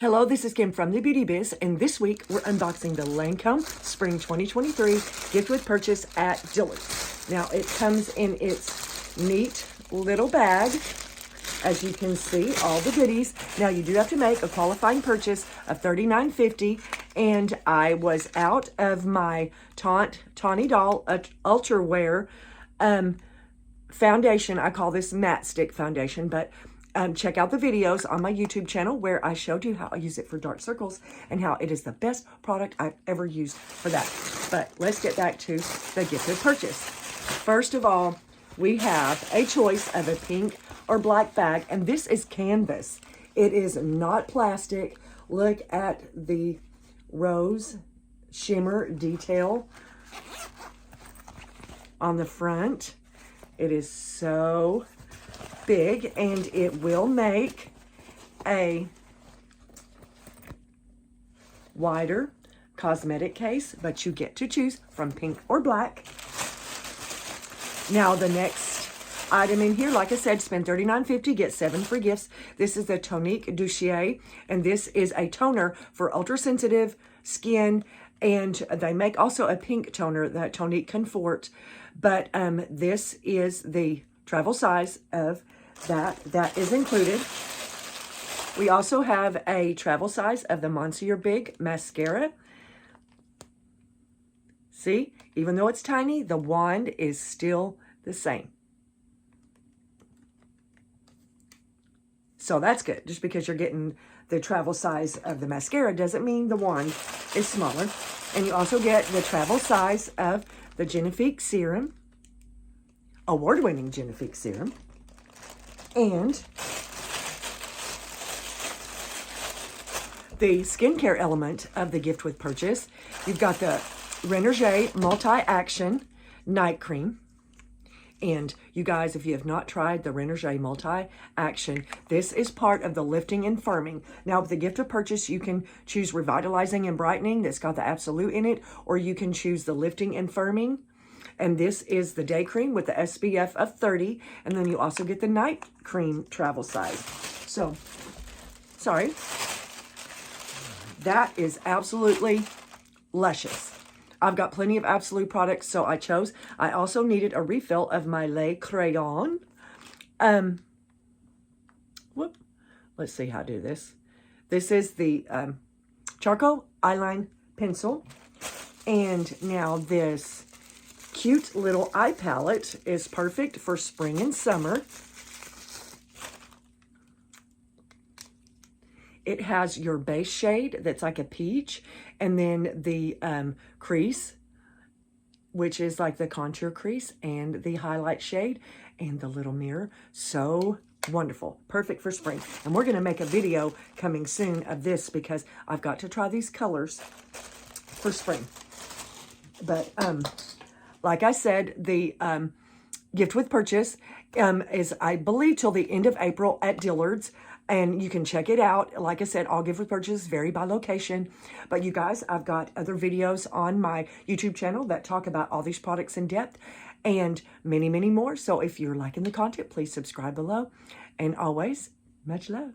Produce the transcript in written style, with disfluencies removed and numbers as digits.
Hello, this is Kim from the Beauty Biz, and this week we're unboxing the Lancome Spring 2023 gift with purchase at Dillards. Now, it comes in its neat little bag. As you can see, all the goodies. Now, you do have to make a qualifying purchase of $39.50, and I was out of my Tawny Doll Ultra Wear foundation. I call this matte stick foundation, but check out the videos on my YouTube channel where I showed you how I use it for dark circles and how it is the best product I've ever used for that. But let's get back to the gift with purchase. First of all, we have a choice of a pink or black bag, and this is canvas. It is not plastic. Look at the rose shimmer detail on the front. It is so big, and it will make a wider cosmetic case, but you get to choose from pink or black. Now, the next item in here, like I said, spend $39.50, get 7 free gifts. This is the Tonique Douchier, and this is a toner for ultra-sensitive skin, and they make also a pink toner, that Tonique Comfort, but this is the travel size of that is included. We also have a travel size of the Monsieur Big mascara. See, even though it's tiny, the wand is still the same. So that's good. Just because you're getting the travel size of the mascara doesn't mean the wand is smaller. And you also get the travel size of the Genifique serum, award-winning Genifique serum. And the skincare element of the gift with purchase, you've got the RENERGIE Multi Action Night Cream. And you guys, if you have not tried the RENERGIE Multi Action, this is part of the lifting and firming. Now, with the gift of purchase, you can choose revitalizing and brightening that's got the ABSOLUE in it, or you can choose the lifting and firming. And this is the day cream with the SPF of 30. And then you also get the night cream travel size. So, sorry. That is absolutely luscious. I've got plenty of ABSOLUE products, so I chose. I also needed a refill of my Le Crayon. Let's see how to do this. This is the charcoal eyeline pencil. And now this cute little eye palette is perfect for spring and summer. It has your base shade that's like a peach, and then the crease, which is like the contour crease, and the highlight shade, and the little mirror. So wonderful. Perfect for spring. And we're going to make a video coming soon of this because I've got to try these colors for spring. But like I said, the gift with purchase is, I believe, till the end of April at Dillards. And you can check it out. Like I said, all gift with purchases vary by location. But you guys, I've got other videos on my YouTube channel that talk about all these products in depth and many, many more. So if you're liking the content, please subscribe below. And always, much love.